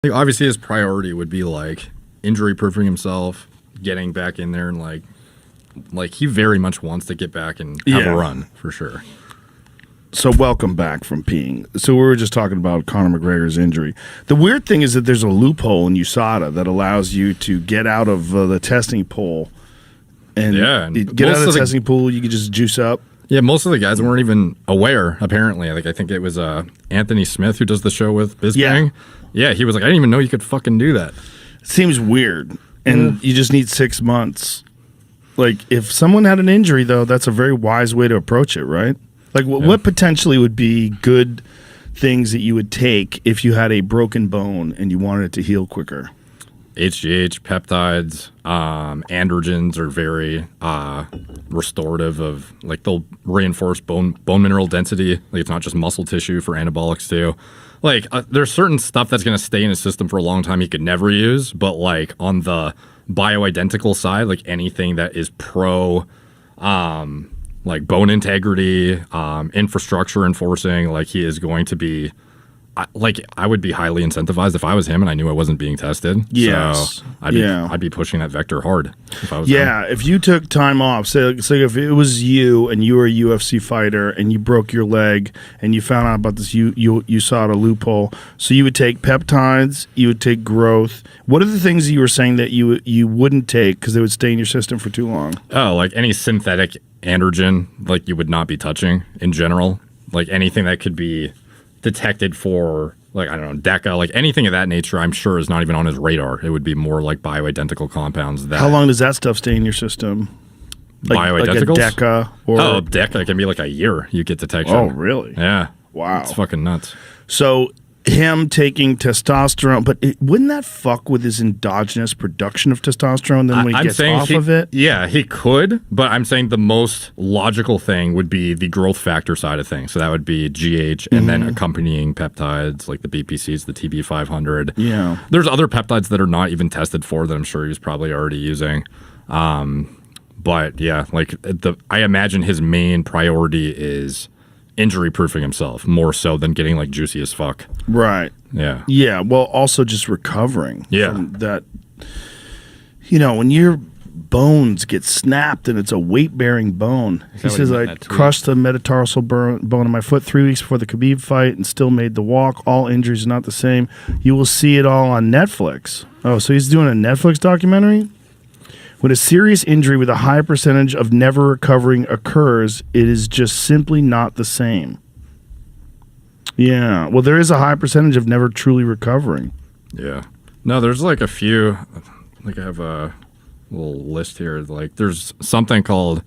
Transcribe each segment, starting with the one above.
Like, obviously, his priority would be like injury proofing himself, getting back in there, and like he very much wants to get back and have a run for sure. So welcome back from peeing. So we were just talking about Conor McGregor's injury. The weird thing is that there's a loophole in USADA that allows you to get out of the testing pool. And get out of the testing pool, you can just juice up. Yeah, most of the guys weren't even aware, apparently. Like, I think it was Anthony Smith who does the show with Bizbang. Yeah, he was like, I didn't even know you could fucking do that. Seems weird. And you just need 6 months. Like, if someone had an injury, though, that's a very wise way to approach it, right? Like, what potentially would be good things that you would take if you had a broken bone and you wanted it to heal quicker? HGH, peptides, androgens are very restorative of, like, they'll reinforce bone mineral density. Like, it's not just muscle tissue for anabolics too. Like, there's certain stuff that's going to stay in his system for a long time he could never use, but like on the bioidentical side, like anything that is pro like bone integrity, infrastructure enforcing, like he is going to be like, I would be highly incentivized if I was him and I knew I wasn't being tested. Yes. So I'd be pushing that vector hard if I was him. If you took time off, so if it was you and you were a UFC fighter and you broke your leg and you found out about this, you saw a loophole. So you would take peptides, you would take growth. What are the things you were saying that you wouldn't take because they would stay in your system for too long? Oh, like any synthetic androgen, like you would not be touching in general. Like anything that could be detected for, like, I don't know, DECA, like anything of that nature, I'm sure is not even on his radar. It would be more like bioidentical compounds. How long does that stuff stay in your system? Bioidenticals? Like a DECA? DECA can be like a year you get detection. Oh, really? Yeah. Wow. It's fucking nuts. So him taking testosterone, but wouldn't that fuck with his endogenous production of testosterone then when he gets off of it? Yeah, he could, but I'm saying the most logical thing would be the growth factor side of things. So that would be GH and then accompanying peptides like the BPCs, the TB500. Yeah. There's other peptides that are not even tested for that I'm sure he was probably already using. But yeah, like I imagine his main priority is injury proofing himself more so than getting like juicy as fuck. Right. Yeah. Yeah. Well, also just recovering. Yeah. From that. You know, when your bones get snapped and it's a weight bearing bone. He says, I crushed the metatarsal bone in my foot 3 weeks before the Khabib fight and still made the walk. All injuries are not the same. You will see it all on Netflix. Oh, so he's doing a Netflix documentary? When a serious injury with a high percentage of never recovering occurs, it is just simply not the same. Yeah. Well, there is a high percentage of never truly recovering. Yeah. No, there's like a few. Like I have a little list here. Like there's something called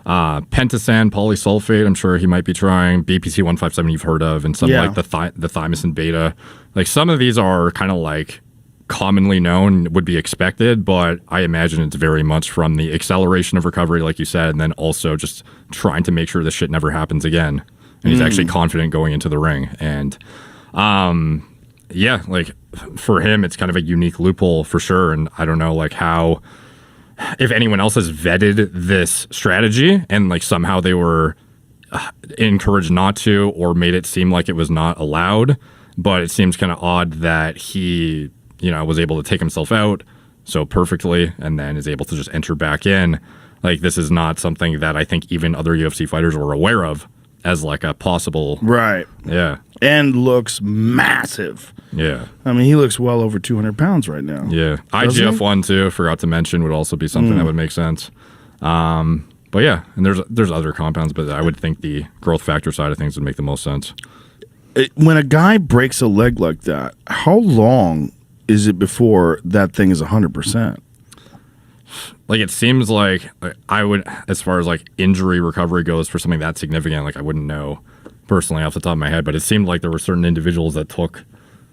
pentosan polysulfate. I'm sure he might be trying. BPC 157 you've heard of, and some like the thymosin beta. Like some of these are kind of like commonly known, would be expected, but I imagine it's very much from the acceleration of recovery, like you said, and then also just trying to make sure this shit never happens again. And he's actually confident going into the ring. And yeah, like for him, it's kind of a unique loophole for sure. And I don't know like how, if anyone else has vetted this strategy and like somehow they were encouraged not to or made it seem like it was not allowed, but it seems kind of odd that he, you know, was able to take himself out so perfectly and then is able to just enter back in. Like, this is not something that I think even other UFC fighters were aware of as like a possible. Right. Yeah. And looks massive. Yeah. I mean, he looks well over 200 pounds right now. Yeah. IGF-1 too, forgot to mention, would also be something that would make sense. But yeah, and there's other compounds, but I would think the growth factor side of things would make the most sense. When a guy breaks a leg like that, how long is it before that thing is 100%? Like, it seems like I would, as far as like injury recovery goes for something that significant, like I wouldn't know personally off the top of my head, but it seemed like there were certain individuals that took,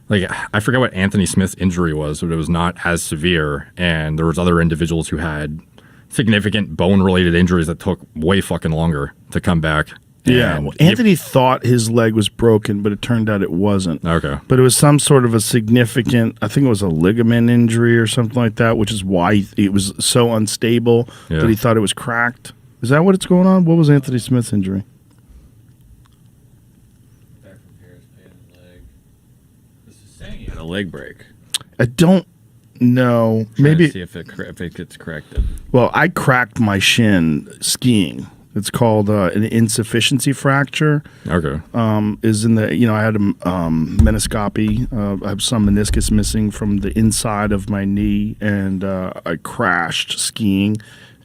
like, I forget what Anthony Smith's injury was, but it was not as severe. And there was other individuals who had significant bone related injuries that took way fucking longer to come back. Yeah, well, Anthony thought his leg was broken, but it turned out it wasn't. Okay. But it was some sort of a significant, I think it was a ligament injury or something like that, which is why it was so unstable that he thought it was cracked. Is that what's going on? What was Anthony Smith's injury? Back from Paris, pain in the leg. This is saying he had a leg break. I don't know. Maybe see if it gets corrected. Well, I cracked my shin skiing. It's called an insufficiency fracture. Okay. Is in the I had a meniscoscopy. I have some meniscus missing from the inside of my knee, and I crashed skiing,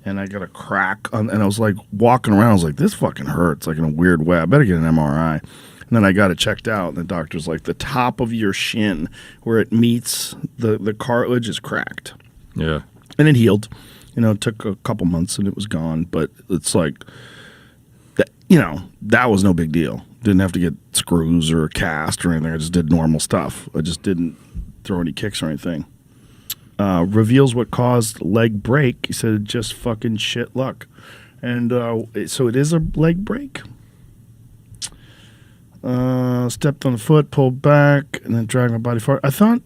and I got a crack. And I was like walking around. I was like, this fucking hurts, like in a weird way. I better get an MRI. And then I got it checked out, and the doctor's like, the top of your shin where it meets the cartilage is cracked. Yeah. And it healed. It took a couple months and it was gone, but it's like that. That was no big deal. Didn't have to get screws or a cast or anything. I just did normal stuff. I just didn't throw any kicks or anything. Reveals what caused leg break. He said just fucking shit luck, and so it is a leg break. Stepped on the foot, pulled back, and then dragged my body forward. I thought,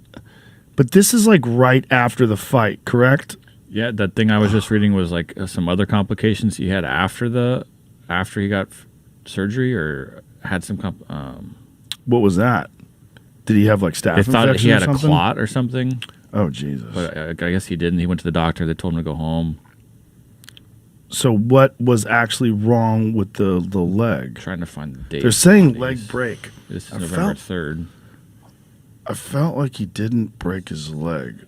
but this is like right after the fight, correct? Yeah, that thing I was just reading was like some other complications he had after he got surgery, or had some What was that? Did he have like staph infection? They thought he had or a clot or something. Oh Jesus! But I guess he didn't. He went to the doctor. They told him to go home. So what was actually wrong with the leg? Trying to find the date. They're saying leg break. This is November 3rd. I felt like he didn't break his leg.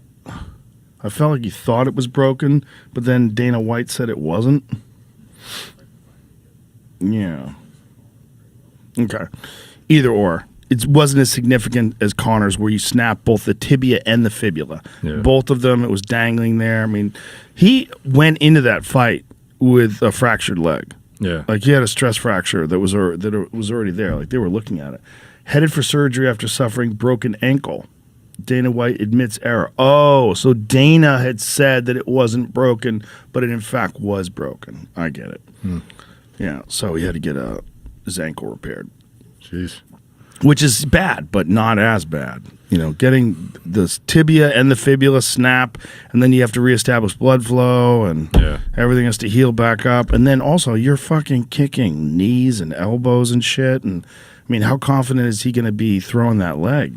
I felt like he thought it was broken, but then Dana White said it wasn't. Yeah. Okay. Either or. It wasn't as significant as Conor's, where you snap both the tibia and the fibula. Yeah. Both of them, it was dangling there. I mean, he went into that fight with a fractured leg. Yeah. Like he had a stress fracture that was already there. Like they were looking at it. Headed for surgery after suffering broken ankle. Dana White admits error. Oh, so Dana had said that it wasn't broken, but it in fact was broken. I get it. Yeah, so he had to get his ankle repaired. Jeez. Which is bad, but not as bad. Getting the tibia and the fibula snap, and then you have to reestablish blood flow, and everything has to heal back up. And then also, you're fucking kicking knees and elbows and shit. And I mean, how confident is he going to be throwing that leg?